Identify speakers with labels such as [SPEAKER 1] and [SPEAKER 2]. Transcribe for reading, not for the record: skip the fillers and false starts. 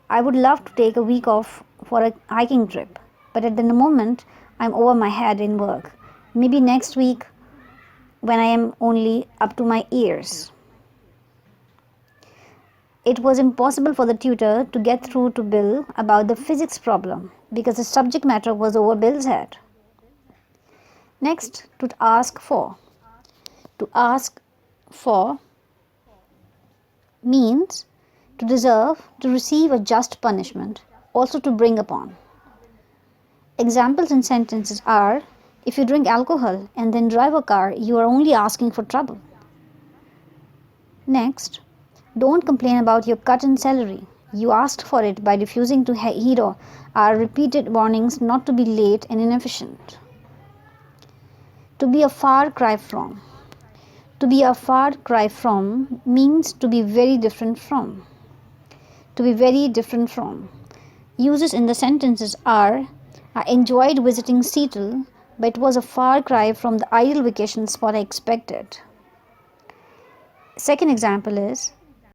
[SPEAKER 1] I would love to take a week off for a hiking trip, but at the moment I'm over my head in work. Maybe next week when I am only up to my ears. It was impossible for the tutor to get through to Bill about the physics problem because the subject matter was over Bill's head. Next, to ask for. To ask for means to deserve, to receive a just punishment, also to bring upon. Examples in sentences are: if you drink alcohol and then drive a car, you are only asking for trouble. Next, don't complain about your cut in salary. You asked for it by refusing to heed our repeated warnings not to be late and inefficient. To be a far cry from. To be a far cry from means to be very different from. To be very different from. Uses in the sentences are: I enjoyed visiting Seattle, but it was a far cry from the ideal vacation spot I expected. Second example is: